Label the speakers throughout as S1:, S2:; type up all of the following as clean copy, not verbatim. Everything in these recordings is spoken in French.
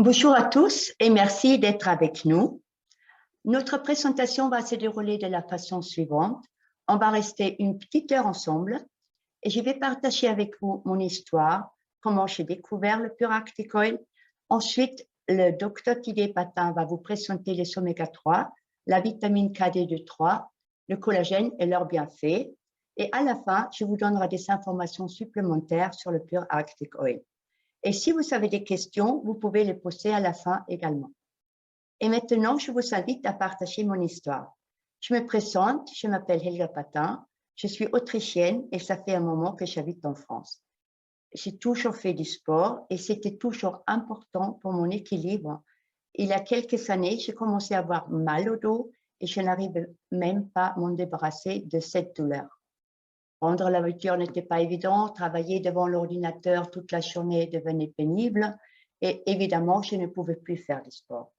S1: Bonjour à tous et merci d'être avec nous. Notre présentation va se dérouler de la façon suivante. On va rester une petite heure ensemble et je vais partager avec vous mon histoire, comment j'ai découvert le Pure Arctic Oil. Ensuite, le docteur Didier Patin va vous présenter les oméga 3, la vitamine KD23, le collagène et leurs bienfaits. Et à la fin, je vous donnerai des informations supplémentaires sur le Pure Arctic Oil. Et si vous avez des questions, vous pouvez les poser à la fin également. Et maintenant, je vous invite à partager mon histoire. Je me présente, je m'appelle Helga Patin, je suis autrichienne et ça fait un moment que j'habite en France. J'ai toujours fait du sport et c'était toujours important pour mon équilibre. Il y a quelques années, j'ai commencé à avoir mal au dos et je n'arrive même pas à m'en débarrasser de cette douleur. Prendre la voiture n'était pas évident, travailler devant l'ordinateur toute la journée devenait pénible et évidemment, je ne pouvais plus faire du sport.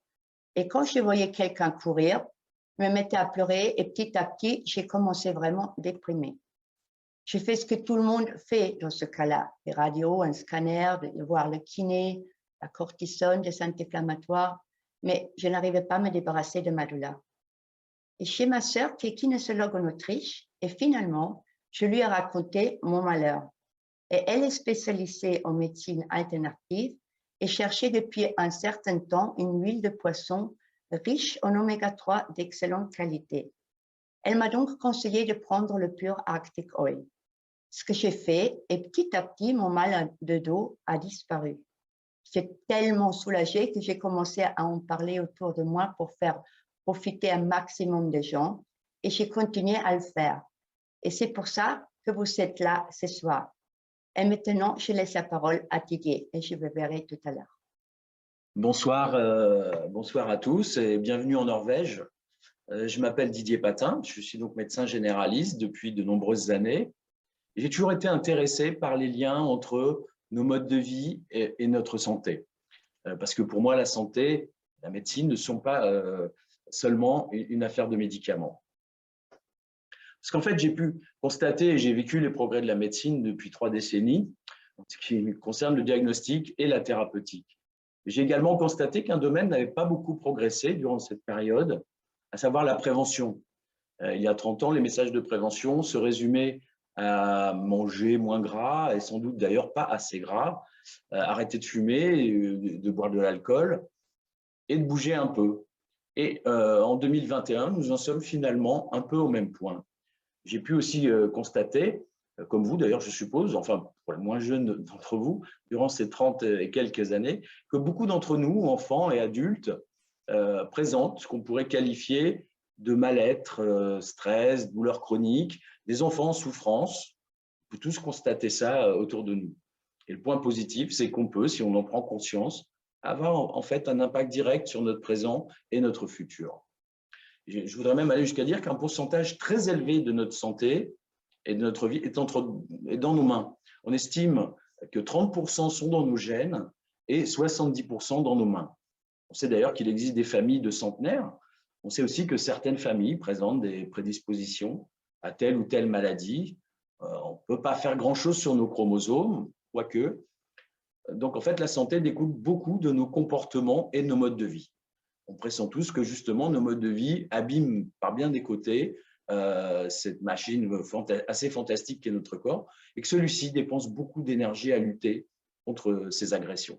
S1: Et quand je voyais quelqu'un courir, je me mettais à pleurer et petit à petit, j'ai commencé vraiment déprimée. J'ai fait ce que tout le monde fait dans ce cas-là, des radios, un scanner, de voir le kiné, la cortisone, des anti-inflammatoires, mais je n'arrivais pas à me débarrasser de ma douleur. Et chez ma sœur, qui est kinésiologue en Autriche, et finalement, je lui ai raconté mon malheur. Et elle est spécialisée en médecine alternative et cherchait depuis un certain temps une huile de poisson riche en oméga 3 d'excellente qualité. Elle m'a donc conseillé de prendre le Pure Arctic Oil. Ce que j'ai fait, et petit à petit, mon mal de dos a disparu. J'étais tellement soulagée que j'ai commencé à en parler autour de moi pour faire profiter un maximum de gens et j'ai continué à le faire. Et c'est pour ça que vous êtes là ce soir. Et maintenant, je laisse la parole à Didier et je vous verrai tout à l'heure.
S2: Bonsoir, bonsoir à tous et bienvenue en Norvège. Je m'appelle Didier Patin, je suis donc médecin généraliste depuis de nombreuses années. J'ai toujours été intéressé par les liens entre nos modes de vie et notre santé. Parce que pour moi, la santé, la médecine ne sont pas seulement une affaire de médicaments. Parce qu'en fait, j'ai pu constater et j'ai vécu les progrès de la médecine depuis 3 décennies, en ce qui concerne le diagnostic et la thérapeutique. J'ai également constaté qu'un domaine n'avait pas beaucoup progressé durant cette période, à savoir la prévention. Il y a 30 ans, les messages de prévention se résumaient à manger moins gras et sans doute d'ailleurs pas assez gras, arrêter de fumer, de boire de l'alcool et de bouger un peu. Et en 2021, nous en sommes finalement un peu au même point. J'ai pu aussi constater, comme vous d'ailleurs je suppose, enfin pour les moins jeunes d'entre vous, durant ces 30 et quelques années, que beaucoup d'entre nous, enfants et adultes, présentent ce qu'on pourrait qualifier de mal-être, stress, douleurs chroniques, des enfants en souffrance. On peut tous constater ça autour de nous. Et le point positif, c'est qu'on peut, si on en prend conscience, avoir en fait un impact direct sur notre présent et notre futur. Je voudrais même aller jusqu'à dire qu'un pourcentage très élevé de notre santé et de notre vie est dans nos mains. On estime que 30% sont dans nos gènes et 70% dans nos mains. On sait d'ailleurs qu'il existe des familles de centenaires. On sait aussi que certaines familles présentent des prédispositions à telle ou telle maladie. On ne peut pas faire grand-chose sur nos chromosomes, quoique. Donc en fait, la santé découle beaucoup de nos comportements et de nos modes de vie. On pressent tous que justement nos modes de vie abîment par bien des côtés cette machine assez fantastique qu'est notre corps et que celui-ci dépense beaucoup d'énergie à lutter contre ces agressions.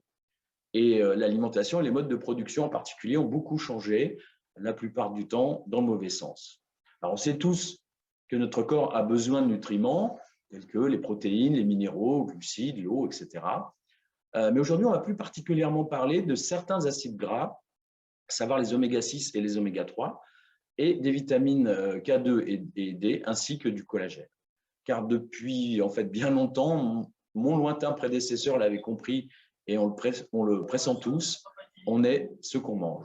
S2: Et l'alimentation et les modes de production en particulier ont beaucoup changé, la plupart du temps dans le mauvais sens. Alors on sait tous que notre corps a besoin de nutriments tels que les protéines, les minéraux, les glucides, l'eau, etc. Mais aujourd'hui, on va plus particulièrement parler de certains acides gras, à savoir les oméga 6 et les oméga 3, et des vitamines K2 et D, ainsi que du collagène. Car depuis en fait bien longtemps, mon lointain prédécesseur l'avait compris et on le pressent tous, on est ce qu'on mange.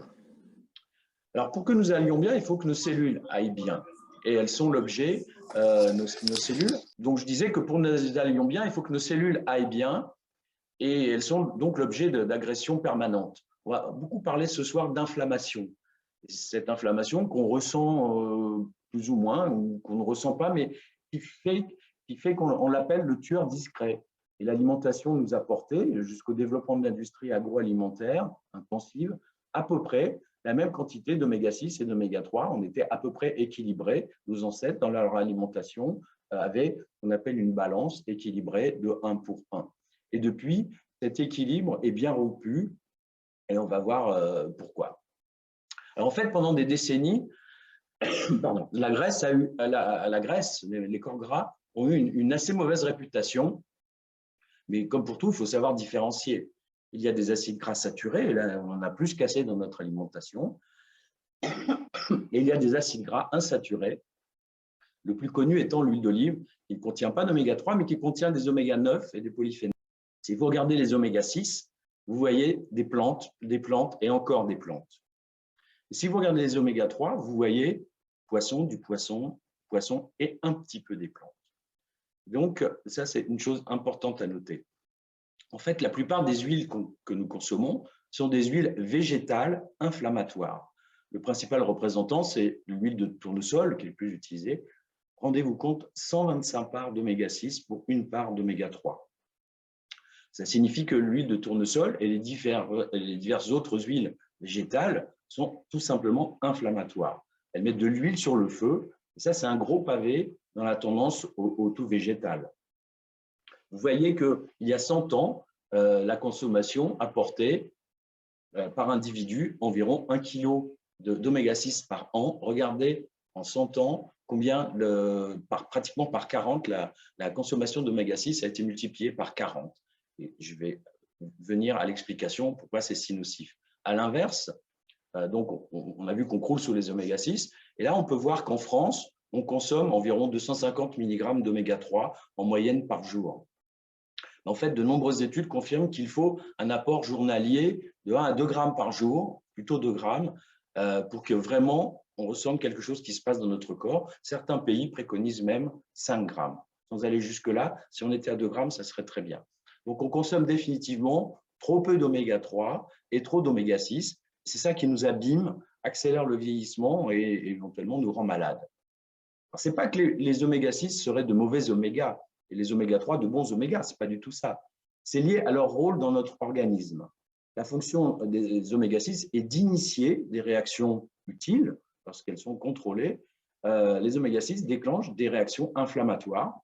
S2: Alors pour que nous allions bien, il faut que nos cellules aillent bien. Et elles sont l'objet, nos cellules. Donc je disais que pour que nous allions bien, il faut que nos cellules aillent bien et elles sont donc l'objet d'agressions permanentes. On va beaucoup parler ce soir d'inflammation. Cette inflammation qu'on ressent plus ou moins, ou qu'on ne ressent pas, mais qui fait qu'on l'appelle le tueur discret. Et l'alimentation nous a porté, jusqu'au développement de l'industrie agroalimentaire intensive, à peu près la même quantité d'oméga-6 et d'oméga-3. On était à peu près équilibrés. Nos ancêtres, dans leur alimentation, avaient ce qu'on appelle une balance équilibrée de 1 pour 1. Et depuis, cet équilibre est bien rompu et on va voir pourquoi. Alors, en fait, pendant des décennies, pardon, la Grèce, les corps gras ont eu une assez mauvaise réputation. Mais comme pour tout, il faut savoir différencier. Il y a des acides gras saturés, et là, on en a plus qu'assez dans notre alimentation. Et il y a des acides gras insaturés, le plus connu étant l'huile d'olive, qui ne contient pas d'oméga 3, mais qui contient des oméga 9 et des polyphénols. Si vous regardez les oméga 6, vous voyez des plantes et encore des plantes. Et si vous regardez les oméga 3, vous voyez poisson, du poisson et un petit peu des plantes. Donc, ça, c'est une chose importante à noter. En fait, la plupart des huiles que nous consommons sont des huiles végétales inflammatoires. Le principal représentant, c'est l'huile de tournesol, qui est le plus utilisée. Rendez-vous compte, 125 parts d'oméga 6 pour une part d'oméga 3. Ça signifie que l'huile de tournesol et les diverses autres huiles végétales sont tout simplement inflammatoires. Elles mettent de l'huile sur le feu, et ça, c'est un gros pavé dans la tendance au tout végétal. Vous voyez qu'il y a 100 ans, la consommation apportait par individu environ 1 kg d'oméga 6 par an. Regardez en 100 ans combien, pratiquement par 40, la consommation d'oméga 6 a été multipliée par 40. Et je vais venir à l'explication pourquoi c'est si nocif. À l'inverse, donc on a vu qu'on croule sous les oméga 6. Et là, on peut voir qu'en France, on consomme environ 250 mg d'oméga 3 en moyenne par jour. En fait, de nombreuses études confirment qu'il faut un apport journalier de 1 à 2 grammes par jour, plutôt 2 grammes, pour que vraiment on ressente quelque chose qui se passe dans notre corps. Certains pays préconisent même 5 grammes. Sans aller jusque-là, si on était à 2 grammes, ça serait très bien. Donc, on consomme définitivement trop peu d'oméga 3 et trop d'oméga 6. C'est ça qui nous abîme, accélère le vieillissement et éventuellement nous rend malades. Ce n'est pas que les oméga 6 seraient de mauvais oméga et les oméga 3 de bons oméga, ce n'est pas du tout ça. C'est lié à leur rôle dans notre organisme. La fonction des oméga 6 est d'initier des réactions utiles lorsqu'elles sont contrôlées. Les oméga 6 déclenchent des réactions inflammatoires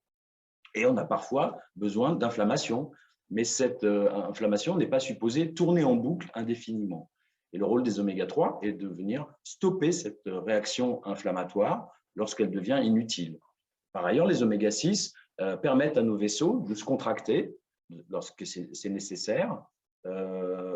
S2: et on a parfois besoin d'inflammation. Mais cette inflammation n'est pas supposée tourner en boucle indéfiniment. Et le rôle des oméga 3 est de venir stopper cette réaction inflammatoire lorsqu'elle devient inutile. Par ailleurs, les oméga 6 permettent à nos vaisseaux de se contracter lorsque c'est nécessaire,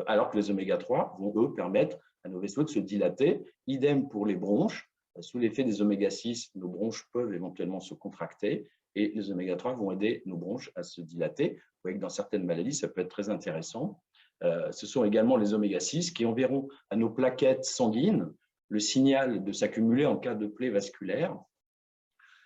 S2: alors que les oméga 3 vont, eux, permettre à nos vaisseaux de se dilater. Idem pour les bronches. Sous l'effet des oméga 6, nos bronches peuvent éventuellement se contracter et les oméga 3 vont aider nos bronches à se dilater. Vous voyez que dans certaines maladies, ça peut être très intéressant. Ce sont également les oméga 6 qui enverront à nos plaquettes sanguines le signal de s'accumuler en cas de plaie vasculaire.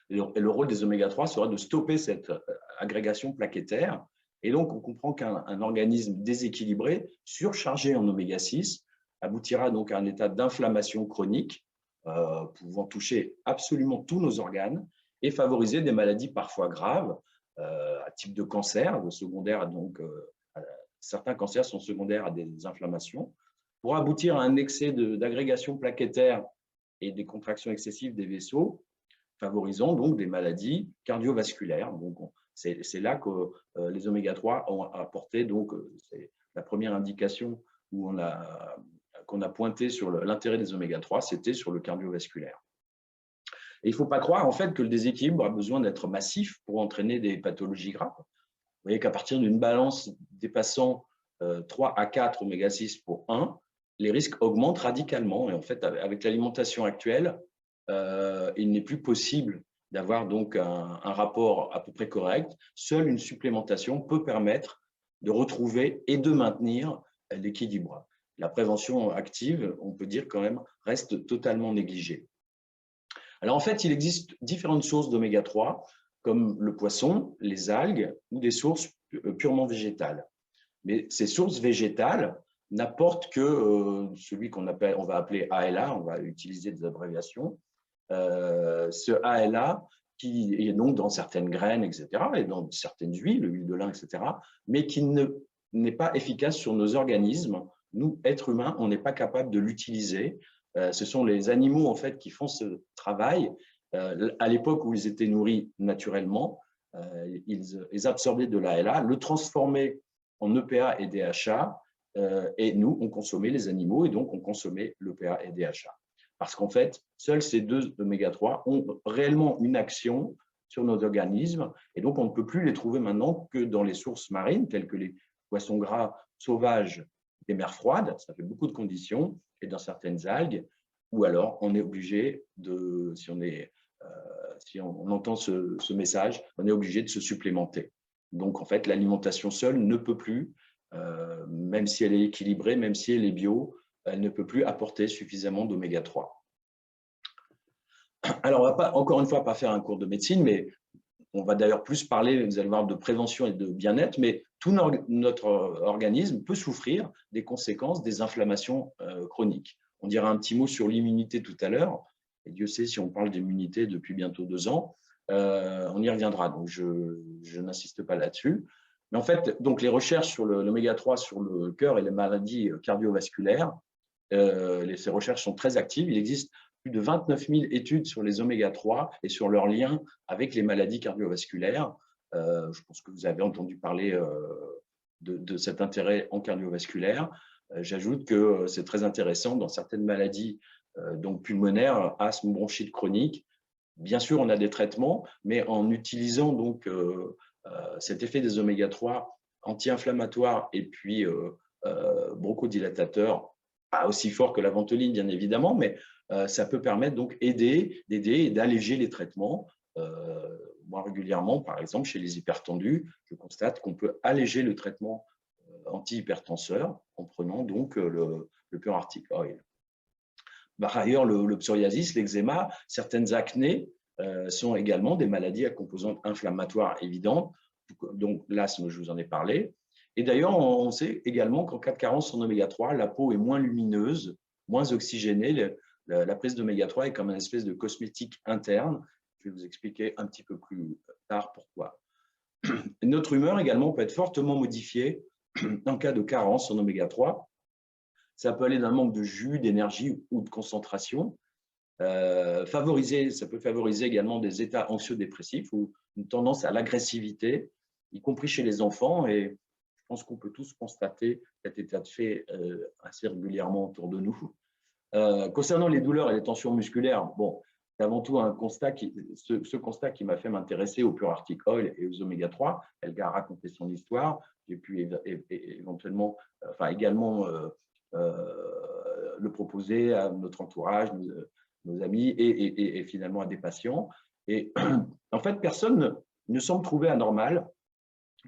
S2: Et le rôle des oméga 3 sera de stopper cette agrégation plaquettaire. Et donc, on comprend qu'un organisme déséquilibré, surchargé en oméga 6, aboutira donc à un état d'inflammation chronique, pouvant toucher absolument tous nos organes et favoriser des maladies parfois graves, à type de cancer, certains cancers sont secondaires à des inflammations, pour aboutir à un excès d'agrégation plaquettaire et des contractions excessives des vaisseaux, favorisant donc des maladies cardiovasculaires. Donc, c'est là que les oméga 3 ont apporté, donc c'est la première indication qu'on a pointé sur l'intérêt des oméga 3, c'était sur le cardiovasculaire. Et il ne faut pas croire en fait que le déséquilibre a besoin d'être massif pour entraîner des pathologies graves. Vous voyez qu'à partir d'une balance dépassant 3 à 4 oméga 6 pour 1, les risques augmentent radicalement. Et en fait, avec l'alimentation actuelle, il n'est plus possible d'avoir donc un rapport à peu près correct. Seule une supplémentation peut permettre de retrouver et de maintenir l'équilibre. La prévention active, on peut dire quand même, reste totalement négligée. Alors en fait, il existe différentes sources d'oméga 3, comme le poisson, les algues ou des sources purement végétales. Mais ces sources végétales n'apportent que celui on va appeler ALA, on va utiliser des abréviations. Ce ALA qui est donc dans certaines graines, etc., et dans certaines huiles, l'huile de lin, etc., mais qui n'est pas efficace sur nos organismes. Nous, êtres humains, on n'est pas capable de l'utiliser. Ce sont les animaux, en fait, qui font ce travail. À l'époque où ils étaient nourris naturellement, ils absorbaient de l'ALA, le transformaient en EPA et DHA, et nous, on consommait les animaux, et donc on consommait l'EPA et DHA. Parce qu'en fait, seuls ces deux oméga 3 ont réellement une action sur nos organismes, et donc on ne peut plus les trouver maintenant que dans les sources marines, telles que les poissons gras sauvages des mers froides, ça fait beaucoup de conditions, et dans certaines algues, ou alors on est obligé de, si on entend ce message, on est obligé de se supplémenter. Donc en fait, l'alimentation seule ne peut plus, même si elle est équilibrée, même si elle est bio, elle ne peut plus apporter suffisamment d'oméga 3. Alors, on ne va pas, encore une fois, pas faire un cours de médecine, mais on va d'ailleurs plus parler, vous allez voir, de prévention et de bien-être, mais tout notre organisme peut souffrir des conséquences des inflammations chroniques. On dira un petit mot sur l'immunité tout à l'heure, et Dieu sait si on parle d'immunité depuis bientôt 2 ans, on y reviendra, donc je n'insiste pas là-dessus. Mais en fait, donc les recherches sur l'oméga 3 sur le cœur et les maladies cardiovasculaires, ces recherches sont très actives. Il existe plus de 29 000 études sur les oméga 3 et sur leur lien avec les maladies cardiovasculaires. Je pense que vous avez entendu parler de cet intérêt en cardiovasculaire. J'ajoute que c'est très intéressant dans certaines maladies donc pulmonaires, asthme, bronchite chronique. Bien sûr, on a des traitements, mais en utilisant donc cet effet des oméga 3 anti-inflammatoires et puis bronchodilatateurs, pas aussi fort que la ventoline, bien évidemment, mais ça peut permettre donc d'aider et d'alléger les traitements. Moi, régulièrement, par exemple, chez les hypertendus, je constate qu'on peut alléger le traitement anti-hypertenseur en prenant donc le Pure Arctic Oil. Par ailleurs, le psoriasis, l'eczéma, certaines acnées sont également des maladies à composante inflammatoire évidente. Donc, l'asthme, je vous en ai parlé. Et d'ailleurs, on sait également qu'en cas de carence en oméga 3, la peau est moins lumineuse, moins oxygénée. La prise d'oméga 3 est comme une espèce de cosmétique interne. Je vais vous expliquer un petit peu plus tard pourquoi. Notre humeur également peut être fortement modifiée en cas de carence en oméga 3. Ça peut aller d'un manque de jus, d'énergie ou de concentration. Ça peut favoriser également des états anxio-dépressifs ou une tendance à l'agressivité, y compris chez les enfants. Et je pense qu'on peut tous constater cet état de fait assez régulièrement autour de nous. Concernant les douleurs et les tensions musculaires, bon, c'est avant tout ce constat qui m'a fait m'intéresser au Pure Arctic Oil et aux oméga 3. Elga a raconté son histoire. J'ai pu éventuellement, également le proposer à notre entourage, nos amis et finalement à des patients. Et en fait, personne ne semble trouver anormal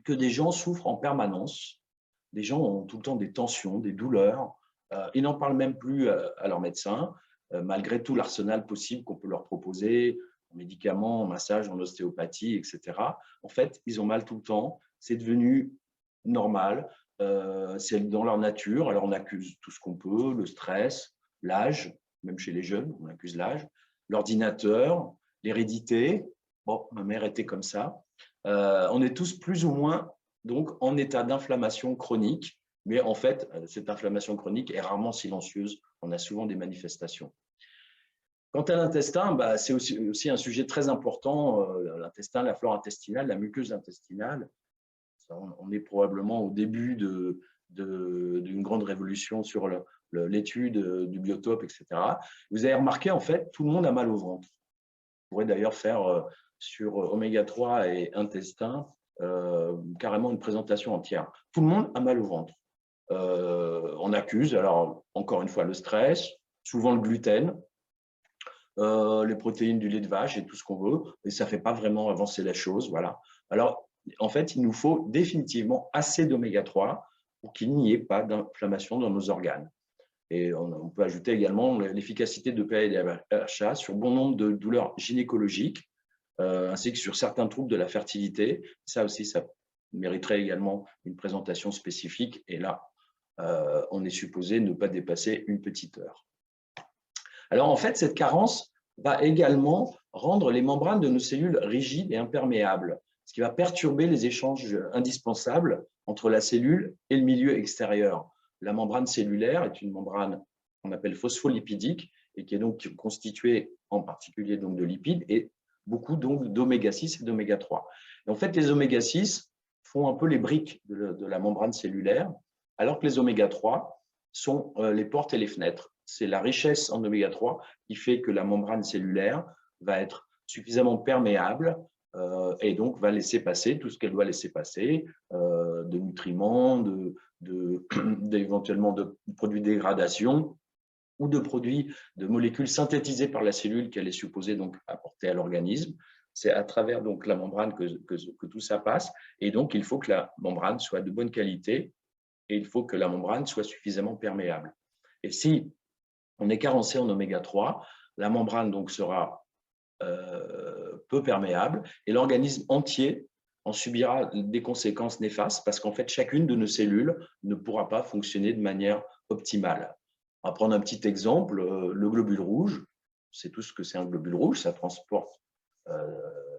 S2: que des gens souffrent en permanence. Des gens ont tout le temps des tensions, des douleurs. Ils n'en parlent même plus à leur médecin, malgré tout l'arsenal possible qu'on peut leur proposer, en médicaments, en massage, en ostéopathie, etc. En fait, ils ont mal tout le temps. C'est devenu normal. C'est dans leur nature. Alors, on accuse tout ce qu'on peut, le stress, l'âge, même chez les jeunes, on accuse l'âge, l'ordinateur, l'hérédité. Bon, ma mère était comme ça. On est tous plus ou moins donc, en état d'inflammation chronique, mais en fait, cette inflammation chronique est rarement silencieuse. On a souvent des manifestations. Quant à l'intestin, c'est aussi un sujet très important. L'intestin, la flore intestinale, la muqueuse intestinale. On est probablement au début d'une grande révolution sur l'étude du biotope, etc. Vous avez remarqué, en fait, tout le monde a mal au ventre. On pourrait d'ailleurs faire sur oméga 3 et intestin carrément une présentation entière. Tout le monde a mal au ventre. On accuse, alors encore une fois, le stress, souvent le gluten, les protéines du lait de vache et tout ce qu'on veut, et ça ne fait pas vraiment avancer la chose. Voilà. Alors, en fait, il nous faut définitivement assez d'oméga 3 pour qu'il n'y ait pas d'inflammation dans nos organes. Et on peut ajouter également l'efficacité de PA et DHA sur bon nombre de douleurs gynécologiques, ainsi que sur certains troubles de la fertilité. Ça aussi, ça mériterait également une présentation spécifique. Et là, on est supposé ne pas dépasser une petite heure. Alors, en fait, cette carence va également rendre les membranes de nos cellules rigides et imperméables, ce qui va perturber les échanges indispensables entre la cellule et le milieu extérieur. La membrane cellulaire est une membrane qu'on appelle phospholipidique et qui est donc constituée en particulier donc de lipides et beaucoup donc d'oméga 6 et d'oméga 3. Et en fait, les oméga 6 font un peu les briques de la membrane cellulaire, alors que les oméga 3 sont les portes et les fenêtres. C'est la richesse en oméga 3 qui fait que la membrane cellulaire va être suffisamment perméable et donc va laisser passer tout ce qu'elle doit laisser passer, de nutriments, éventuellement de produits de dégradation ou de produits, de molécules synthétisées par la cellule qu'elle est supposée donc apporter à l'organisme. C'est à travers donc la membrane que tout ça passe. Et donc, il faut que la membrane soit de bonne qualité et il faut que la membrane soit suffisamment perméable. Et si on est carencé en oméga 3, la membrane donc sera peu perméable et l'organisme entier en subira des conséquences néfastes parce qu'en fait, chacune de nos cellules ne pourra pas fonctionner de manière optimale. On va prendre un petit exemple, le globule rouge. C'est tout ce que c'est un globule rouge, ça transporte,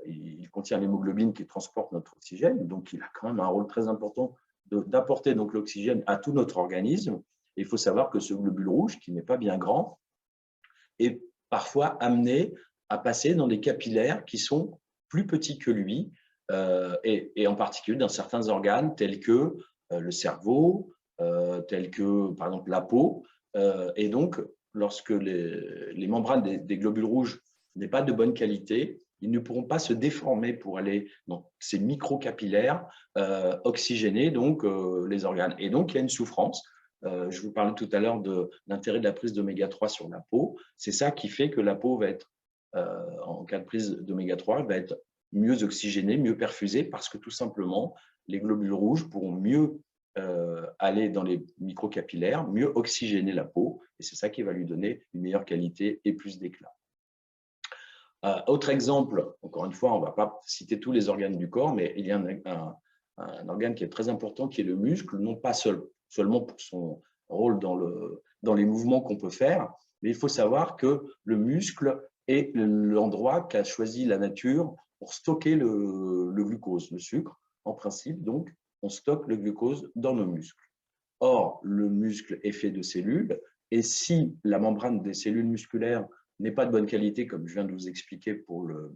S2: il contient l'hémoglobine qui transporte notre oxygène, donc il a quand même un rôle très important d'apporter donc l'oxygène à tout notre organisme. Et il faut savoir que ce globule rouge, qui n'est pas bien grand, est parfois amené à passer dans des capillaires qui sont plus petits que lui, et en particulier dans certains organes tels que le cerveau, tels que par exemple la peau. Et donc, lorsque les membranes des globules rouges n'est pas de bonne qualité, ils ne pourront pas se déformer pour aller dans ces microcapillaires oxygéner donc, les organes. Et donc, il y a une souffrance. Je vous parlais tout à l'heure de l'intérêt de la prise d'oméga 3 sur la peau. C'est ça qui fait que la peau va être, en cas de prise d'oméga 3, va être mieux oxygénée, mieux perfusée, parce que tout simplement, les globules rouges pourront mieux aller dans les microcapillaires, mieux oxygéner la peau, et c'est ça qui va lui donner une meilleure qualité et plus d'éclat. Autre exemple, encore une fois, on ne va pas citer tous les organes du corps, mais il y a un organe qui est très important, qui est le muscle, non pas seulement pour son rôle dans les mouvements qu'on peut faire, mais il faut savoir que le muscle est l'endroit qu'a choisi la nature pour stocker le glucose, le sucre, en principe. Donc, on stocke le glucose dans nos muscles. Or, le muscle est fait de cellules, et si la membrane des cellules musculaires n'est pas de bonne qualité, comme je viens de vous expliquer pour le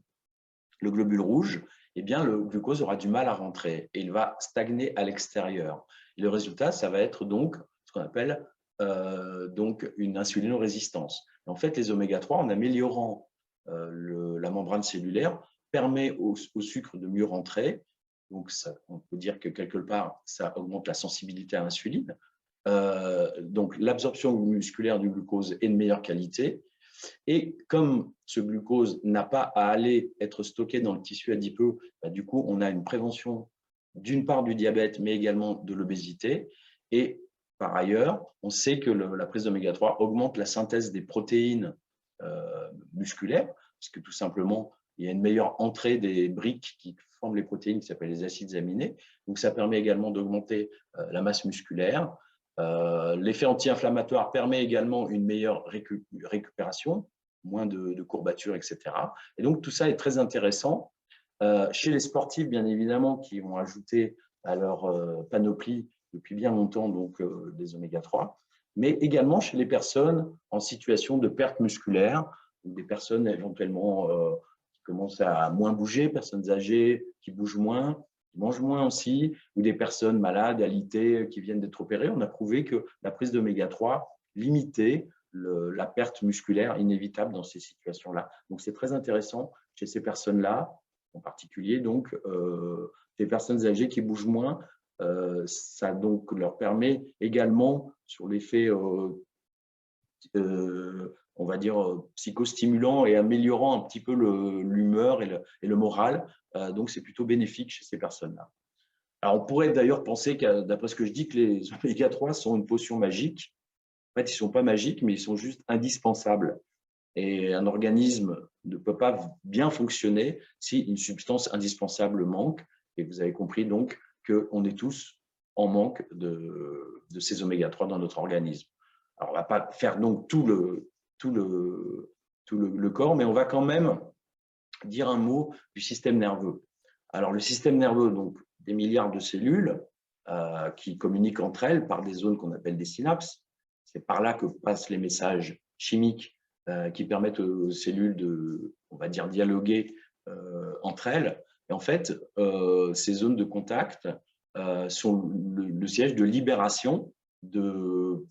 S2: globule rouge, eh bien, le glucose aura du mal à rentrer et il va stagner à l'extérieur. Et le résultat, ça va être donc ce qu'on appelle donc une insulinorésistance. En fait, les oméga 3, en améliorant la membrane cellulaire, permet au sucre de mieux rentrer. Donc, ça, on peut dire que quelque part, ça augmente la sensibilité à l'insuline. Donc, l'absorption musculaire du glucose est de meilleure qualité. Et comme ce glucose n'a pas à aller être stocké dans le tissu adipeux, bah, du coup, on a une prévention d'une part du diabète, mais également de l'obésité. Et par ailleurs, on sait que la prise d'oméga 3 augmente la synthèse des protéines musculaires, parce que tout simplement, il y a une meilleure entrée des briques qui forment les protéines qui s'appellent les acides aminés. Donc, ça permet également d'augmenter la masse musculaire. L'effet anti-inflammatoire permet également une meilleure récupération, moins de courbatures, etc. Et donc, tout ça est très intéressant. Chez les sportifs, bien évidemment, qui ont ajouté à leur panoplie depuis bien longtemps donc, des oméga 3, mais également chez les personnes en situation de perte musculaire, des personnes éventuellement qui commencent à moins bouger, personnes âgées qui bougent moins, qui mangent moins aussi, ou des personnes malades, alitées, qui viennent d'être opérées. On a prouvé que la prise d'oméga 3 limitait la perte musculaire inévitable dans ces situations-là. Donc, c'est très intéressant chez ces personnes-là, en particulier, donc, des personnes âgées qui bougent moins. Ça donc leur permet également, sur l'effet, on va dire, psychostimulant et améliorant un petit peu l'humeur et le moral. Donc, c'est plutôt bénéfique chez ces personnes-là. Alors, on pourrait d'ailleurs penser, d'après ce que je dis, que les oméga 3 sont une potion magique. En fait, ils ne sont pas magiques, mais ils sont juste indispensables. Et un organisme ne peut pas bien fonctionner si une substance indispensable manque. Et vous avez compris donc qu'on est tous en manque de ces oméga 3 dans notre organisme. Alors, on ne va pas faire donc tout le corps, mais on va quand même dire un mot du système nerveux. Alors, le système nerveux, donc des milliards de cellules qui communiquent entre elles par des zones qu'on appelle des synapses. C'est par là que passent les messages chimiques qui permettent aux cellules de, on va dire, dialoguer entre elles. Et en fait, ces zones de contact sont le siège de libération de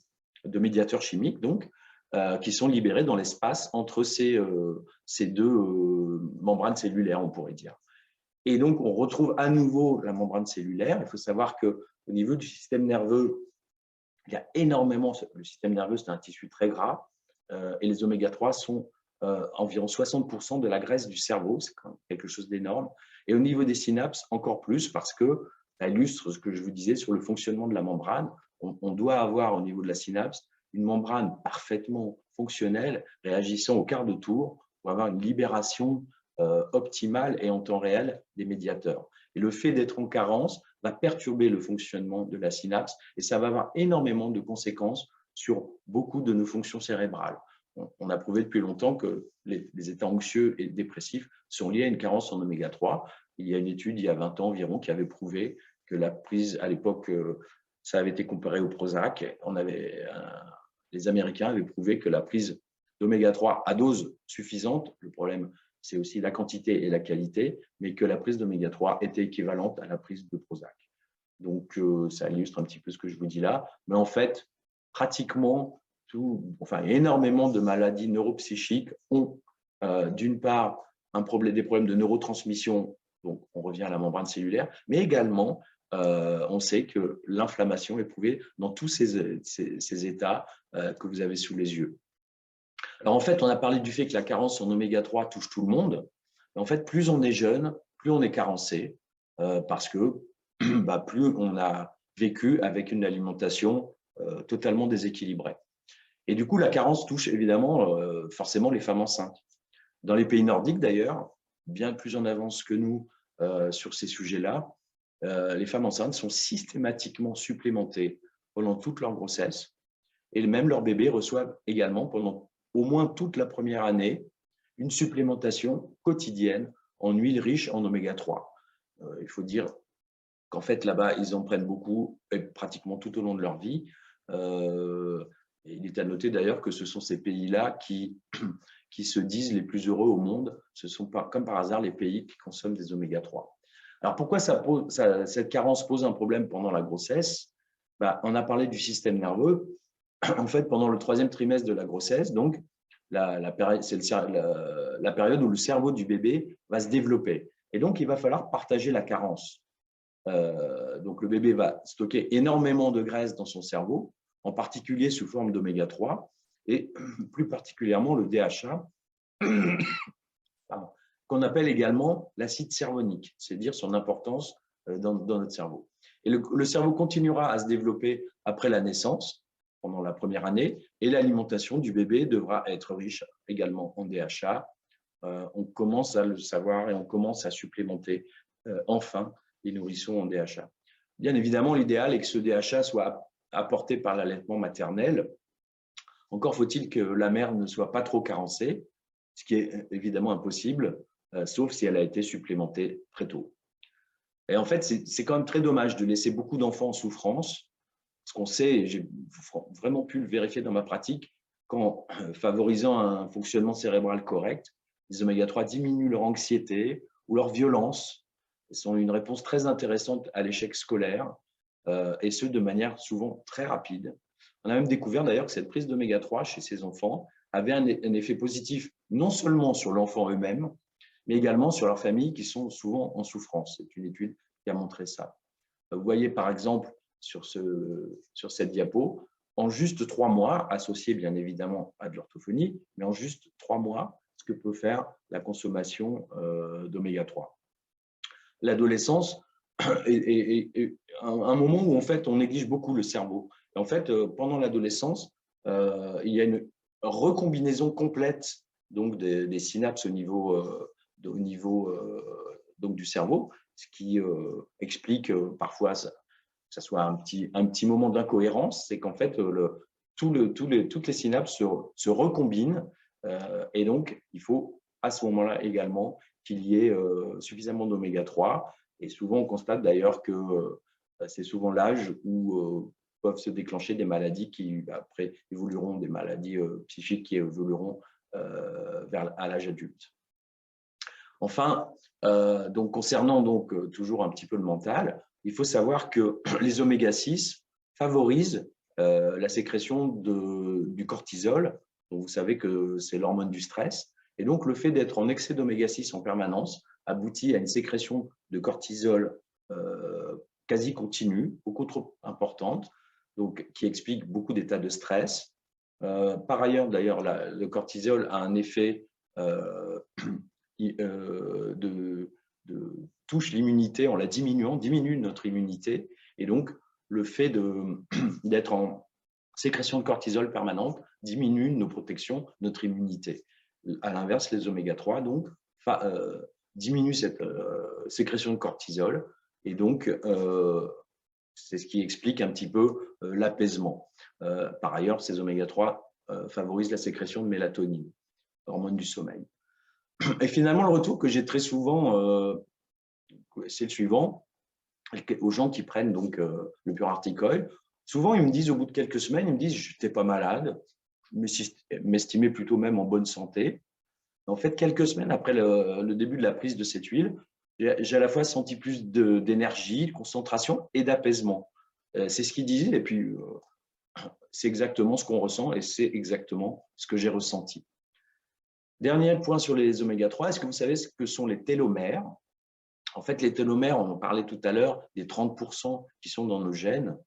S2: médiateurs chimiques, donc, qui sont libérés dans l'espace entre ces deux membranes cellulaires, on pourrait dire. Et donc, on retrouve à nouveau la membrane cellulaire. Il faut savoir qu'au niveau du système nerveux, il y a énormément, le système nerveux, c'est un tissu très gras, et les oméga-3 sont environ 60% de la graisse du cerveau, c'est quand même quelque chose d'énorme. Et au niveau des synapses, encore plus, parce que ça illustre ce que je vous disais sur le fonctionnement de la membrane. On doit avoir au niveau de la synapse une membrane parfaitement fonctionnelle, réagissant au quart de tour, pour avoir une libération optimale et en temps réel des médiateurs. Et le fait d'être en carence va perturber le fonctionnement de la synapse et ça va avoir énormément de conséquences sur beaucoup de nos fonctions cérébrales. On a prouvé depuis longtemps que les états anxieux et dépressifs sont liés à une carence en oméga-3. Il y a une étude, il y a 20 ans environ, qui avait prouvé que la prise, à l'époque, ça avait été comparé au Prozac. Les Américains avaient prouvé que la prise d'oméga-3 à dose suffisante, le problème, c'est aussi la quantité et la qualité, mais que la prise d'oméga-3 était équivalente à la prise de Prozac. Donc, ça illustre un petit peu ce que je vous dis là. Mais en fait, pratiquement énormément de maladies neuropsychiques ont, d'une part, des problèmes de neurotransmission, donc on revient à la membrane cellulaire, mais également, on sait que l'inflammation est prouvée dans tous ces états que vous avez sous les yeux. Alors, en fait, on a parlé du fait que la carence en oméga-3 touche tout le monde. Mais en fait, plus on est jeune, plus on est carencé, parce que plus on a vécu avec une alimentation totalement déséquilibrée. Et du coup, la carence touche évidemment forcément les femmes enceintes. Dans les pays nordiques, d'ailleurs, bien plus en avance que nous sur ces sujets-là, les femmes enceintes sont systématiquement supplémentées pendant toute leur grossesse et même leurs bébés reçoivent également pendant au moins toute la première année une supplémentation quotidienne en huile riche en oméga-3. Il faut dire qu'en fait, là-bas, ils en prennent beaucoup, pratiquement tout au long de leur vie. Et il est à noter d'ailleurs que ce sont ces pays-là qui se disent les plus heureux au monde. Ce sont comme par hasard les pays qui consomment des oméga-3. Alors pourquoi cette carence pose un problème pendant la grossesse? On a parlé du système nerveux. En fait, pendant le 3e trimestre de la grossesse, donc, c'est la période où le cerveau du bébé va se développer. Et donc, il va falloir partager la carence. Donc, le bébé va stocker énormément de graisse dans son cerveau, en particulier sous forme d'oméga-3, et plus particulièrement le DHA, qu'on appelle également l'acide cervonique, c'est-à-dire son importance dans notre cerveau. Et le cerveau continuera à se développer après la naissance, pendant la première année, et l'alimentation du bébé devra être riche également en DHA. On commence à le savoir et on commence à supplémenter enfin les nourrissons en DHA. Bien évidemment, l'idéal est que ce DHA soit apporté par l'allaitement maternel. Encore faut-il que la mère ne soit pas trop carencée, ce qui est évidemment impossible, sauf si elle a été supplémentée très tôt. Et en fait, c'est quand même très dommage de laisser beaucoup d'enfants en souffrance. Ce qu'on sait, et j'ai vraiment pu le vérifier dans ma pratique, qu'en favorisant un fonctionnement cérébral correct, les oméga-3 diminuent leur anxiété ou leur violence. Ils sont une réponse très intéressante à l'échec scolaire, et ce, de manière souvent très rapide. On a même découvert d'ailleurs que cette prise d'oméga-3 chez ces enfants avait un effet positif non seulement sur l'enfant eux-mêmes, mais également sur leurs familles qui sont souvent en souffrance. C'est une étude qui a montré ça. Vous voyez par exemple sur cette diapo, en juste 3 mois, associé bien évidemment à de l'orthophonie, mais en juste 3 mois, ce que peut faire la consommation d'oméga-3. L'adolescence est un moment où en fait on néglige beaucoup le cerveau. Et en fait, pendant l'adolescence, il y a une recombinaison complète donc des synapses au niveau donc du cerveau, ce qui explique parfois que ça soit un petit moment d'incohérence, c'est qu'en fait toutes les synapses se recombinent Et donc, il faut à ce moment-là également qu'il y ait suffisamment d'oméga 3. Et souvent, on constate d'ailleurs que c'est souvent l'âge où peuvent se déclencher des maladies qui, après, évolueront, des maladies psychiques qui évolueront à l'âge adulte. Enfin, donc, concernant toujours un petit peu le mental, il faut savoir que les oméga 6 favorisent la sécrétion du cortisol. Donc, vous savez que c'est l'hormone du stress. Et donc, le fait d'être en excès d'oméga 6 en permanence aboutit à une sécrétion de cortisol quasi continue, beaucoup trop importante, donc, qui explique beaucoup d'états de stress. Par ailleurs, d'ailleurs, le cortisol a un effet touche l'immunité en la diminuant, diminue notre immunité. Et donc, le fait d'être en sécrétion de cortisol permanente diminue nos protections, notre immunité. À l'inverse, les oméga 3 donc, diminuent cette sécrétion de cortisol. Et donc, c'est ce qui explique un petit peu l'apaisement. Par ailleurs, ces oméga 3 favorisent la sécrétion de mélatonine, hormone du sommeil. Et finalement, le retour que j'ai très souvent, c'est le suivant, aux gens qui prennent donc le Pure Article. Souvent, ils me disent, au bout de quelques semaines, ils me disent, je n'étais pas malade, je m'estimais plutôt même en bonne santé. En fait, quelques semaines après le début de la prise de cette huile, j'ai à la fois senti plus d'énergie, de concentration et d'apaisement. C'est ce qu'ils disaient, et puis c'est exactement ce qu'on ressent et c'est exactement ce que j'ai ressenti. Dernier point sur les oméga 3, est-ce que vous savez ce que sont les télomères? En fait, les télomères, on en parlait tout à l'heure, des 30% qui sont dans nos gènes.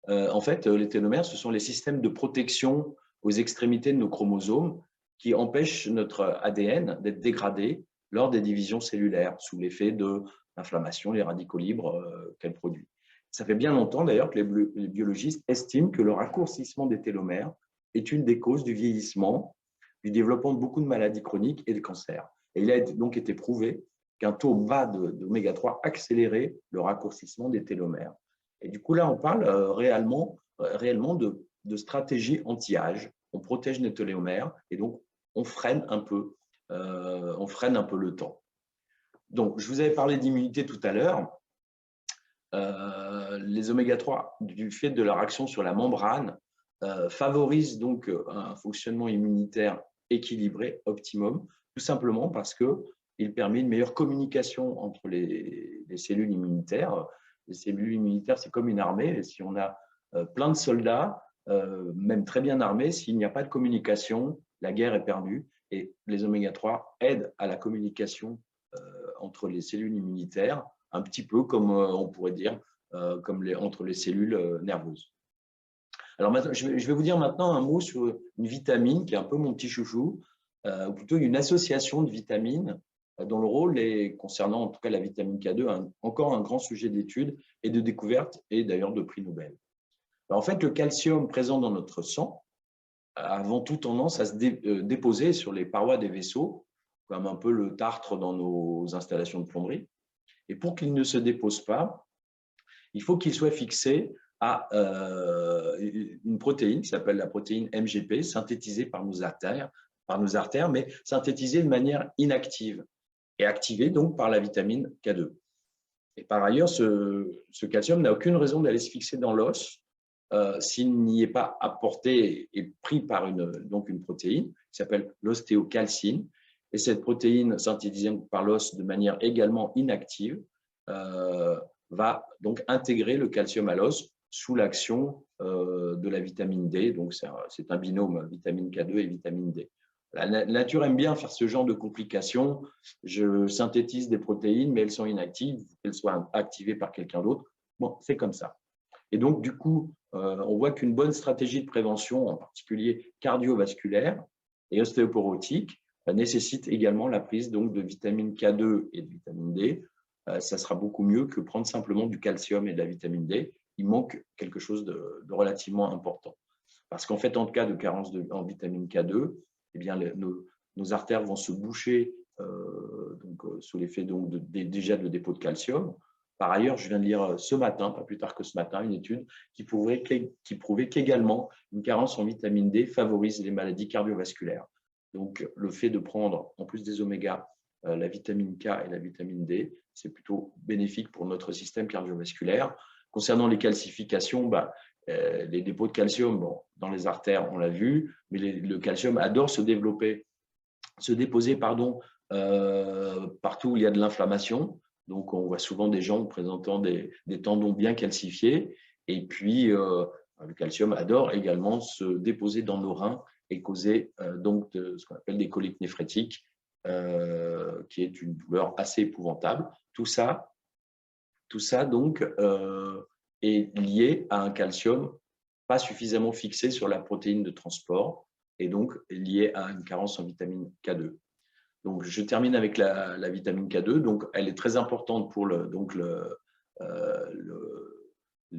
S2: En fait, les télomères, ce sont les systèmes de protection aux extrémités de nos chromosomes qui empêchent notre ADN d'être dégradé lors des divisions cellulaires sous l'effet de l'inflammation, les radicaux libres qu'elle produit. Ça fait bien longtemps d'ailleurs que les biologistes estiment que le raccourcissement des télomères est une des causes du vieillissement, du développement de beaucoup de maladies chroniques et de cancers. Et il a donc été prouvé qu'un taux bas d'oméga 3 accélérait le raccourcissement des télomères. Et du coup, là, on parle réellement de stratégie anti-âge. On protège les télomères et donc on freine un peu le temps. Donc, je vous avais parlé d'immunité tout à l'heure. Les oméga 3, du fait de leur action sur la membrane, favorisent donc un fonctionnement immunitaire équilibré, optimum, tout simplement parce qu'il permet une meilleure communication entre les cellules immunitaires. Les cellules immunitaires, c'est comme une armée, et si on a plein de soldats, même très bien armés, s'il n'y a pas de communication, la guerre est perdue. Et les oméga 3 aident à la communication entre les cellules immunitaires, un petit peu comme on pourrait dire entre les cellules nerveuses. Alors maintenant, je vais vous dire maintenant un mot sur une vitamine qui est un peu mon petit chouchou, ou plutôt une association de vitamines dont le rôle est, concernant en tout cas la vitamine K2, encore un grand sujet d'étude et de découverte et d'ailleurs de prix Nobel. Alors, en fait, le calcium présent dans notre sang a avant tout tendance à se déposer sur les parois des vaisseaux, comme un peu le tartre dans nos installations de plomberie. Et pour qu'il ne se dépose pas, il faut qu'il soit fixé à une protéine qui s'appelle la protéine MGP, synthétisée par nos artères, mais synthétisée de manière inactive et activée donc par la vitamine K2. Et par ailleurs, ce calcium n'a aucune raison d'aller se fixer dans l'os s'il n'y est pas apporté et pris par une protéine qui s'appelle l'ostéocalcine. Et cette protéine synthétisée par l'os de manière également inactive va donc intégrer le calcium à l'os sous l'action de la vitamine D. Donc, c'est un binôme, vitamine K2 et vitamine D. La nature aime bien faire ce genre de complications. Je synthétise des protéines, mais elles sont inactives, qu'elles soient activées par quelqu'un d'autre. Bon, c'est comme ça. Et donc, du coup, on voit qu'une bonne stratégie de prévention, en particulier cardiovasculaire et ostéoporotique, nécessite également la prise donc, de vitamine K2 et de vitamine D. Ça sera beaucoup mieux que prendre simplement du calcium et de la vitamine D. Il manque quelque chose de relativement important. Parce qu'en fait, en cas de carence en vitamine K2, eh bien, nos artères vont se boucher sous l'effet déjà de dépôt de calcium. Par ailleurs, je viens de lire ce matin, pas plus tard que ce matin, une étude qui prouvait qu'également une carence en vitamine D favorise les maladies cardiovasculaires. Donc, le fait de prendre, en plus des omégas, la vitamine K et la vitamine D, c'est plutôt bénéfique pour notre système cardiovasculaire. Concernant les calcifications, les dépôts de calcium, bon, dans les artères, on l'a vu, mais le calcium adore se déposer partout où il y a de l'inflammation. Donc, on voit souvent des gens présentant des tendons bien calcifiés. Et puis, le calcium adore également se déposer dans nos reins et causer donc ce qu'on appelle des coliques néphrétiques, qui est une douleur assez épouvantable. Tout ça donc, est lié à un calcium pas suffisamment fixé sur la protéine de transport et donc lié à une carence en vitamine K2. Donc, je termine avec la vitamine K2. Donc, elle est très importante pour le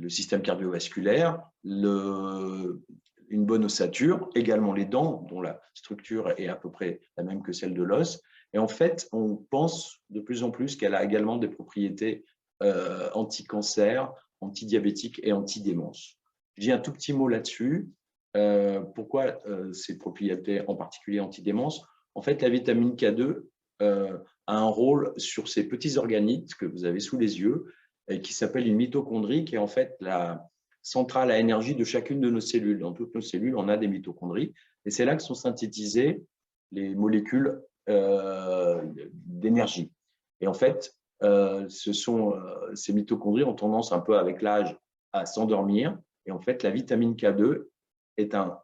S2: système cardiovasculaire, une bonne ossature, également les dents, dont la structure est à peu près la même que celle de l'os. Et en fait, on pense de plus en plus qu'elle a également des propriétés anti-cancer, anti-diabétique et anti-démence. Je dis un tout petit mot là-dessus. Pourquoi ces propriétés en particulier anti-démence? En fait, la vitamine K2 a un rôle sur ces petits organites que vous avez sous les yeux et qui s'appelle une mitochondrie, qui est en fait la centrale à énergie de chacune de nos cellules. Dans toutes nos cellules, on a des mitochondries et c'est là que sont synthétisées les molécules d'énergie. Et en fait, ces mitochondries ont tendance un peu avec l'âge à s'endormir. Et en fait, la vitamine K2 est un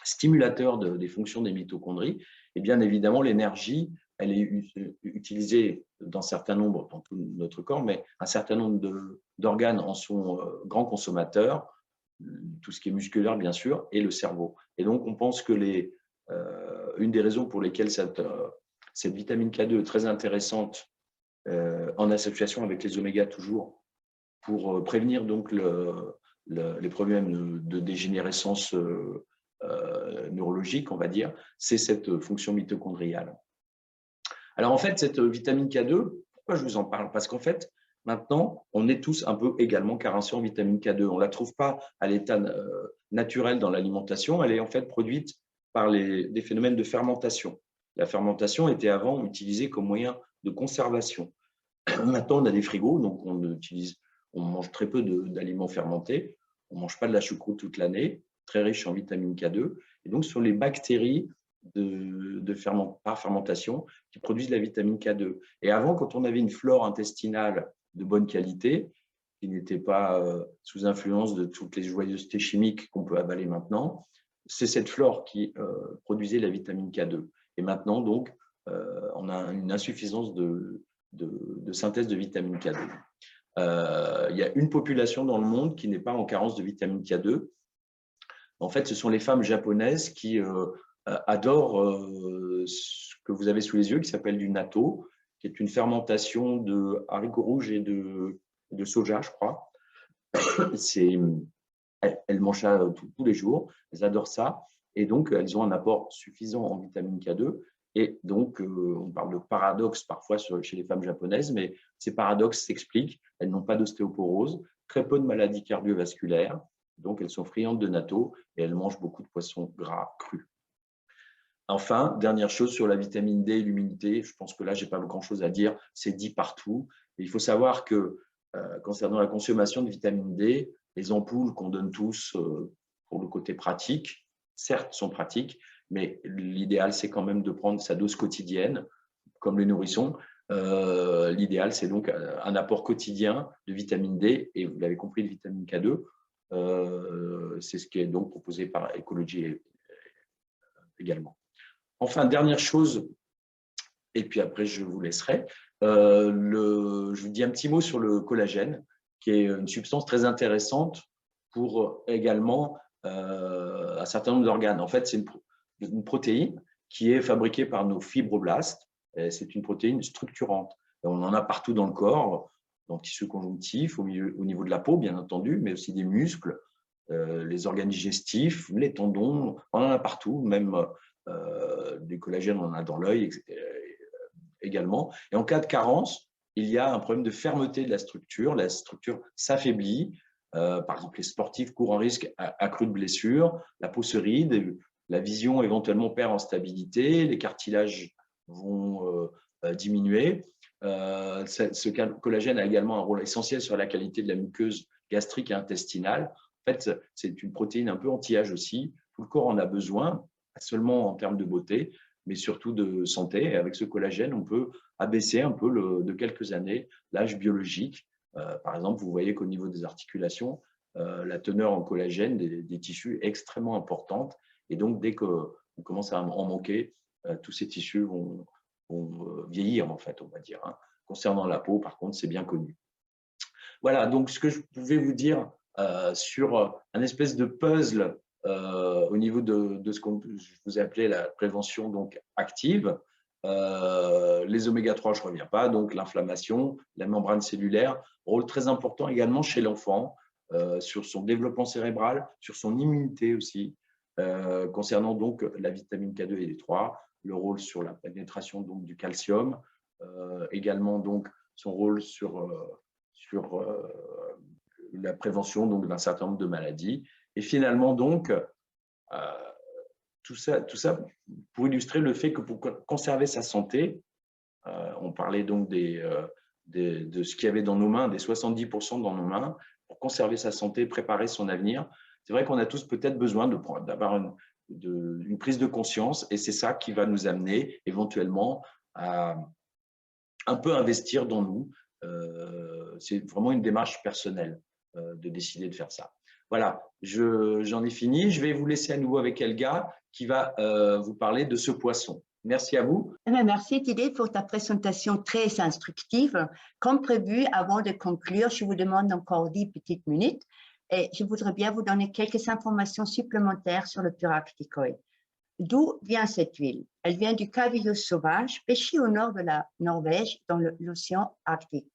S2: stimulateur des fonctions des mitochondries. Et bien évidemment, l'énergie, elle est utilisée dans certains nombres, dans tout notre corps, mais un certain nombre d'organes en sont grands consommateurs, tout ce qui est musculaire, bien sûr, et le cerveau. Et donc, on pense que une des raisons pour lesquelles cette vitamine K2 est très intéressante en association avec les oméga toujours, pour prévenir donc les problèmes de dégénérescence neurologique, on va dire, c'est cette fonction mitochondriale. Alors en fait, cette vitamine K2, pourquoi je vous en parle? Parce qu'en fait, maintenant, on est tous un peu également carencés en vitamine K2. On ne la trouve pas à l'état naturel dans l'alimentation, elle est en fait produite par des phénomènes de fermentation. La fermentation était avant utilisée comme moyen de conservation. Maintenant, on a des frigos, donc on mange très peu d'aliments fermentés. On ne mange pas de la choucroute toute l'année, très riche en vitamine K2. Et donc, ce sont les bactéries par fermentation qui produisent la vitamine K2. Et avant, quand on avait une flore intestinale de bonne qualité, qui n'était pas sous influence de toutes les joyeusetés chimiques qu'on peut avaler maintenant, c'est cette flore qui produisait la vitamine K2. Et maintenant, donc, on a une insuffisance de synthèse de vitamine K2. Il y a une population dans le monde qui n'est pas en carence de vitamine K2. En fait, ce sont les femmes japonaises qui adorent ce que vous avez sous les yeux, qui s'appelle du natto, qui est une fermentation de haricots rouges et de soja, je crois. Elles mangent ça tous les jours, elles adorent ça, et donc elles ont un apport suffisant en vitamine K2. Et donc, on parle de paradoxe parfois chez les femmes japonaises, mais ces paradoxes s'expliquent. Elles n'ont pas d'ostéoporose, très peu de maladies cardiovasculaires, donc elles sont friandes de natto et elles mangent beaucoup de poissons gras crus. Enfin, dernière chose sur la vitamine D et l'immunité, je pense que là, je n'ai pas grand-chose à dire, c'est dit partout. Et il faut savoir que concernant la consommation de vitamine D, les ampoules qu'on donne tous pour le côté pratique, certes, sont pratiques, mais l'idéal, c'est quand même de prendre sa dose quotidienne, comme les nourrissons. L'idéal, c'est donc un apport quotidien de vitamine D, et vous l'avez compris, de vitamine K2. C'est ce qui est donc proposé par Ecology également. Enfin, dernière chose, et puis après, je vous laisserai. Je vous dis un petit mot sur le collagène, qui est une substance très intéressante pour également un certain nombre d'organes. En fait, c'est une protéine qui est fabriquée par nos fibroblastes. C'est une protéine structurante. Et on en a partout dans le corps, dans le tissu conjonctif, au niveau de la peau, bien entendu, mais aussi des muscles, les organes digestifs, les tendons, on en a partout, même du collagène, on en a dans l'œil également. Et en cas de carence, il y a un problème de fermeté de la structure s'affaiblit. Par exemple, les sportifs courent un risque accru de blessure, la peau se ride, la vision éventuellement perd en stabilité, les cartilages vont diminuer. Ce collagène a également un rôle essentiel sur la qualité de la muqueuse gastrique et intestinale. En fait, c'est une protéine un peu anti-âge aussi. Tout le corps en a besoin, pas seulement en termes de beauté, mais surtout de santé. Et avec ce collagène, on peut abaisser un peu de quelques années l'âge biologique. Par exemple, vous voyez qu'au niveau des articulations, la teneur en collagène des tissus est extrêmement importante. Et donc, dès qu'on commence à en manquer, tous ces tissus vont vieillir, en fait, on va dire. Concernant la peau, par contre, c'est bien connu. Voilà, donc ce que je pouvais vous dire sur un espèce de puzzle au niveau de ce que je vous ai appelé la prévention donc active. Les oméga-3, je ne reviens pas, donc l'inflammation, la membrane cellulaire, rôle très important également chez l'enfant, sur son développement cérébral, sur son immunité aussi, concernant donc la vitamine K2 et D3, le rôle sur la pénétration donc, du calcium, également donc son rôle sur la prévention donc d'un certain nombre de maladies. Et finalement donc, tout ça pour illustrer le fait que pour conserver sa santé, on parlait donc de ce qu'il y avait dans nos mains, des 70% dans nos mains, pour conserver sa santé, préparer son avenir. C'est vrai qu'on a tous peut-être besoin d'avoir une prise de conscience, et c'est ça qui va nous amener éventuellement à un peu investir dans nous. C'est vraiment une démarche personnelle de décider de faire ça. Voilà, j'en ai fini. Je vais vous laisser à nouveau avec Elga qui va vous parler de ce poisson. Merci à vous.
S1: Merci Didier pour ta présentation très instructive. Comme prévu, avant de conclure, je vous demande encore 10 petites minutes et je voudrais bien vous donner quelques informations supplémentaires sur le Puracticoïde. D'où vient cette huile? Elle vient du cabillaud sauvage pêché au nord de la Norvège dans l'océan Arctique.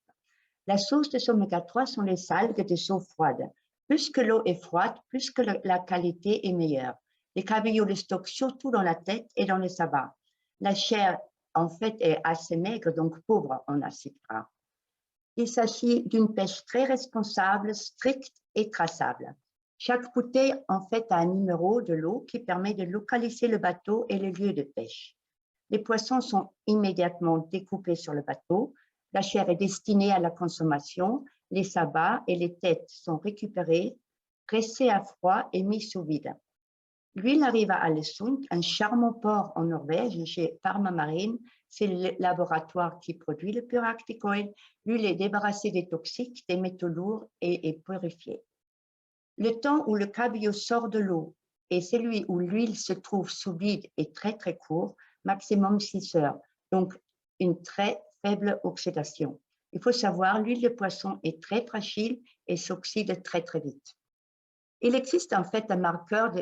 S1: La source de oméga 3 sont les algues des eaux froides. Plus que l'eau est froide, plus que la qualité est meilleure. Les cabillauds les stockent surtout dans la tête et dans les sabbats. La chair, en fait, est assez maigre, donc pauvre en acides gras. Il s'agit d'une pêche très responsable, stricte et traçable. Chaque bouteille, en fait, a un numéro de l'eau qui permet de localiser le bateau et le lieu de pêche. Les poissons sont immédiatement découpés sur le bateau. La chair est destinée à la consommation. Les sabbats et les têtes sont récupérés, pressés à froid et mis sous vide. L'huile arrive à Ålesund, un charmant port en Norvège, chez Parma Marine. C'est le laboratoire qui produit le Puracticoïde. L'huile est débarrassée des toxiques, des métaux lourds et est purifiée. Le temps où le cabillaud sort de l'eau et celui où l'huile se trouve sous vide est très très court, maximum 6 heures, donc une très faible oxydation. Il faut savoir, l'huile de poisson est très fragile et s'oxyde très très vite. Il existe en fait un marqueur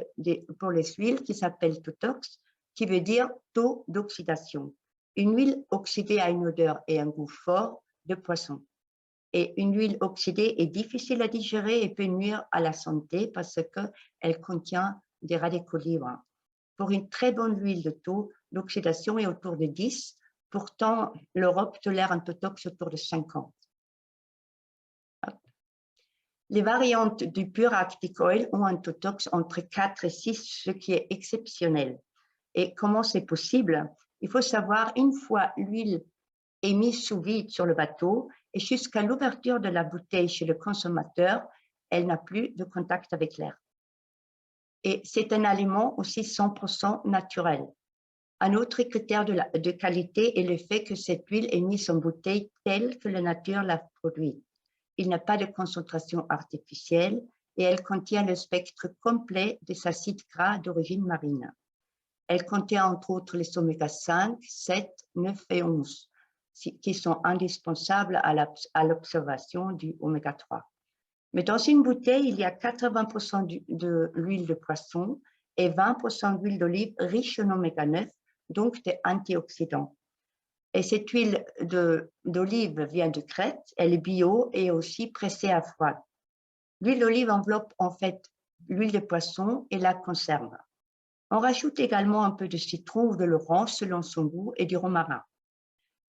S1: pour les huiles qui s'appelle Totox, qui veut dire taux d'oxydation. Une huile oxydée a une odeur et un goût fort de poisson. Et une huile oxydée est difficile à digérer et peut nuire à la santé parce qu'elle contient des radicaux libres. Pour une très bonne huile de taux, l'oxydation est autour de 10. Pourtant, l'Europe tolère un Totox autour de 50. Les variantes du Puracticoïde ont un Totox entre 4 et 6, ce qui est exceptionnel. Et comment c'est possible? Il faut savoir, une fois l'huile est mise sous vide sur le bateau et jusqu'à l'ouverture de la bouteille chez le consommateur, elle n'a plus de contact avec l'air. Et c'est un aliment aussi 100% naturel. Un autre critère de qualité est le fait que cette huile est mise en bouteille telle que la nature l'a produite. Il n'y a pas de concentration artificielle et elle contient le spectre complet des acides gras d'origine marine. Elle contient entre autres les oméga 5, 7, 9 et 11, qui sont indispensables à l'observation du oméga 3. Mais dans une bouteille, il y a 80% de l'huile de poisson et 20% d'huile d'olive riche en oméga 9, donc des antioxydants. Et cette huile d'olive vient de Crète, elle est bio et aussi pressée à froid. L'huile d'olive enveloppe en fait l'huile de poisson et la conserve. On rajoute également un peu de citron ou de l'orange selon son goût et du romarin.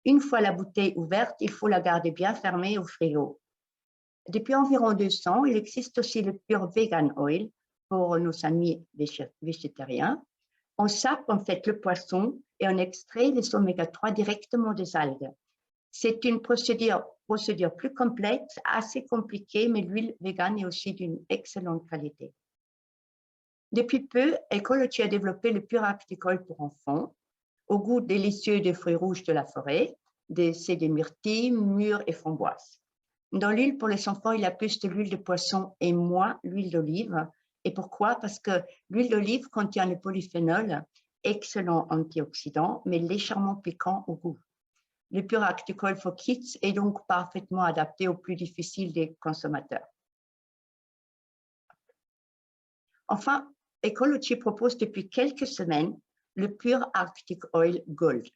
S1: Une fois la bouteille ouverte, il faut la garder bien fermée au frigo. Depuis environ 2 ans, il existe aussi le Pure Vegan Oil pour nos amis végétariens. On sape en fait le poisson et on extrait les oméga 3 directement des algues. C'est une procédure plus complexe, assez compliquée, mais l'huile végane est aussi d'une excellente qualité. Depuis peu, Ecology a développé le pur Acticol pour enfants, au goût délicieux des fruits rouges de la forêt, c'est des myrtilles, mûres et framboises. Dans l'huile pour les enfants, il y a plus de l'huile de poisson et moins l'huile d'olive. Et pourquoi? Parce que l'huile d'olive contient le polyphénol, excellent antioxydant, mais légèrement piquant au goût. Le pur Acticol for Kids est donc parfaitement adapté aux plus difficiles des consommateurs. Enfin, Ecology propose depuis quelques semaines le pur Arctic Oil Gold.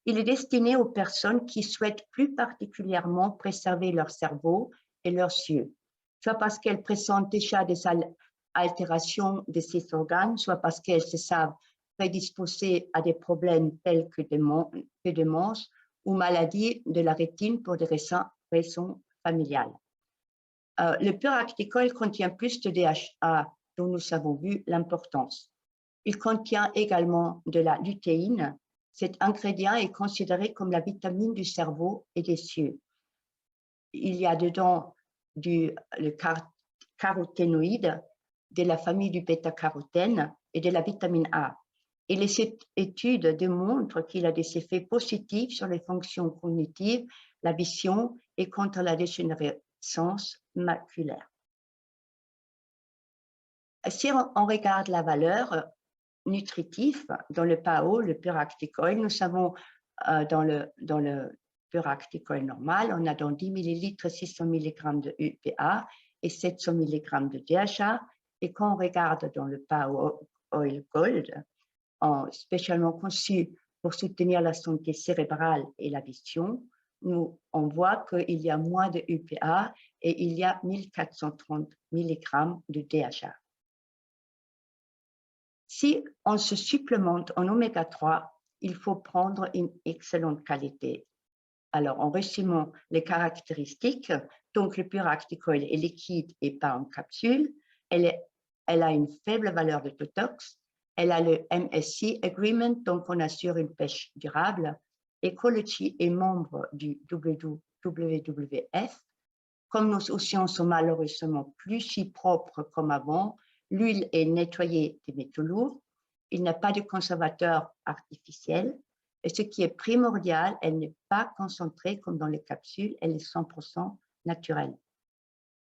S1: Il est destiné aux personnes qui souhaitent plus particulièrement préserver leur cerveau et leurs yeux, soit parce qu'elles présentent déjà des altérations de ces organes, soit parce qu'elles se savent prédisposées à des problèmes tels que démence ou maladie de la rétine pour des raisons familiales. Le pur Acticol contient plus de DHA dont nous avons vu l'importance. Il contient également de la lutéine. Cet ingrédient est considéré comme la vitamine du cerveau et des yeux. Il y a dedans le caroténoïde de la famille du bêta-carotène et de la vitamine A. Et les études démontrent qu'il a des effets positifs sur les fonctions cognitives, la vision et contre la dégénérescence maculaire. Si on regarde la valeur nutritive dans le PAO, le pur Acticol, nous savons dans le pur Acticol normal, on a dans 10 ml 600 mg de EPA et 700 mg de DHA. Et quand on regarde dans le PAO Oil Gold, spécialement conçu pour soutenir la santé cérébrale et la vision, on voit qu'il y a moins de EPA et il y a 1430 mg de DHA. Si on se supplémente en oméga 3, il faut prendre une excellente qualité. Alors, en résumant les caractéristiques, donc le pur Acticol est liquide et pas en capsule, elle a une faible valeur de détox, elle a le MSC Agreement, donc on assure une pêche durable. Ecology est membre du WWF. Comme nos océans sont malheureusement plus si propres comme avant, l'huile est nettoyée des métaux lourds, il n'y a pas de conservateur artificiel, et ce qui est primordial, elle n'est pas concentrée comme dans les capsules, elle est 100% naturelle.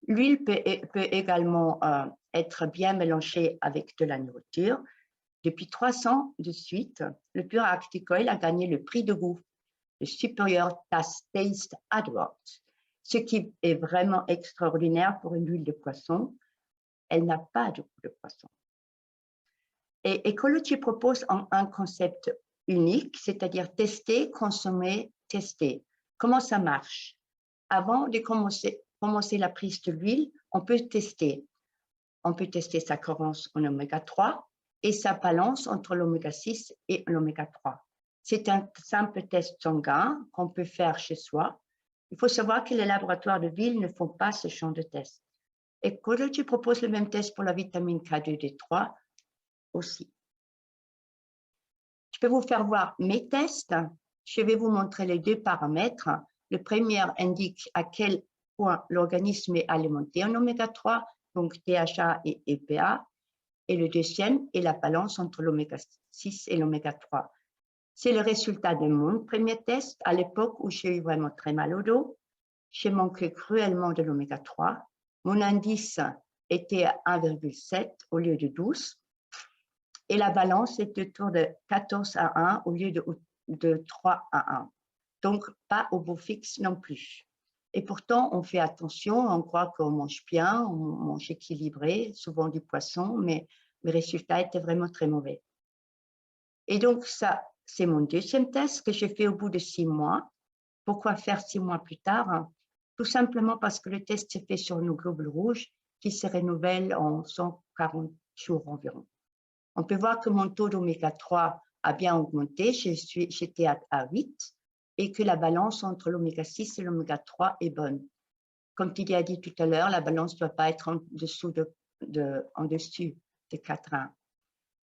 S1: L'huile peut également être bien mélangée avec de la nourriture. Depuis 3 ans de suite, le pur Acticol a gagné le prix de goût, le Superior Taste Award, ce qui est vraiment extraordinaire pour une huile de poisson. Elle n'a pas de goût de poisson. Et Ecology propose un concept unique, c'est-à-dire tester, consommer, tester. Comment ça marche? Avant de commencer la prise de l'huile, on peut tester. On peut tester sa carence en oméga 3 et sa balance entre l'oméga 6 et l'oméga 3. C'est un simple test sanguin qu'on peut faire chez soi. Il faut savoir que les laboratoires de ville ne font pas ce genre de test. Ecology propose le même test pour la vitamine K2D3 aussi. Je peux vous faire voir mes tests. Je vais vous montrer les deux paramètres. Le premier indique à quel point l'organisme est alimenté en oméga 3, donc DHA et EPA. Et le deuxième est la balance entre l'oméga 6 et l'oméga 3. C'est le résultat de mon premier test à l'époque où j'ai eu vraiment très mal au dos. J'ai manqué cruellement de l'oméga 3. Mon indice était à 1,7 au lieu de 12. Et la balance est autour de 14 à 1 au lieu de 3 à 1. Donc, pas au beau fixe non plus. Et pourtant, on fait attention, on croit qu'on mange bien, on mange équilibré, souvent du poisson, mais mes résultats étaient vraiment très mauvais. Et donc, ça, c'est mon deuxième test que j'ai fait au bout de 6 mois. Pourquoi faire 6 mois plus tard? Tout simplement parce que le test s'est fait sur nos globules rouges qui se renouvellent en 140 jours environ. On peut voir que mon taux d'oméga 3 a bien augmenté, j'étais à 8, et que la balance entre l'oméga 6 et l'oméga 3 est bonne. Comme Didier a dit tout à l'heure, la balance ne doit pas être en dessous de 4 à 1.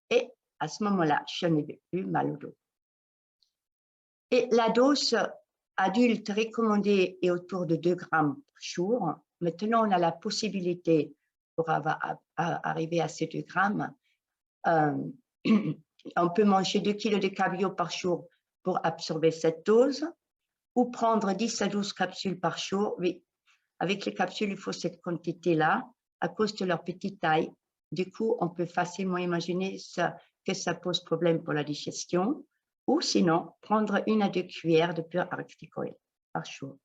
S1: Et à ce moment-là, je n'avais plus mal au dos. Et la dose adulte recommandée est autour de 2 grammes par jour. Maintenant, on a la possibilité pour arriver à ces 2 grammes. On peut manger 2 kg de cabillaud par jour pour absorber cette dose ou prendre 10 à 12 capsules par jour. Oui, avec les capsules, il faut cette quantité-là à cause de leur petite taille. Du coup, on peut facilement imaginer que ça pose problème pour la digestion. Ou sinon, prendre 1 à 2 cuillères de pur arachidonic oil par jour.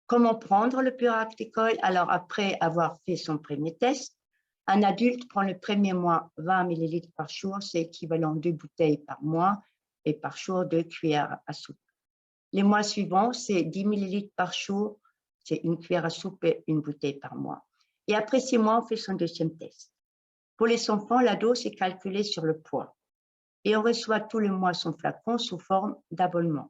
S1: Comment prendre le pur arachidonic oil? Alors, après avoir fait son premier test, un adulte prend le premier mois 20 ml par jour, c'est équivalent à 2 bouteilles par mois et par jour 2 cuillères à soupe. Les mois suivants, c'est 10 ml par jour, c'est 1 cuillère à soupe et 1 bouteille par mois. Et après 6 mois, on fait son deuxième test. Pour les enfants, la dose est calculée sur le poids. Et on reçoit tous les mois son flacon sous forme d'abonnement.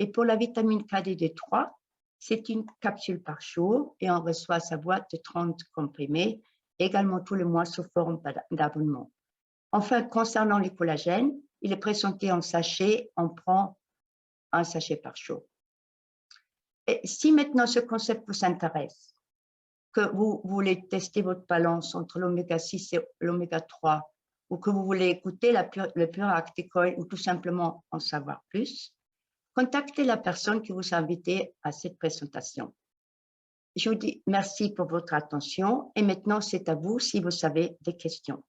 S1: Et pour la vitamine KD3, c'est 1 capsule par jour et on reçoit sa boîte de 30 comprimés, également tous les mois sous forme d'abonnement. Enfin, concernant le collagène, il est présenté en sachet, on prend 1 sachet par jour. Et si maintenant ce concept vous intéresse, que vous voulez tester votre balance entre l'oméga 6 et l'oméga 3, ou que vous voulez écouter le pur arachidonic oil ou tout simplement en savoir plus, contactez la personne qui vous a invité à cette présentation. Je vous dis merci pour votre attention et maintenant c'est à vous si vous avez des questions.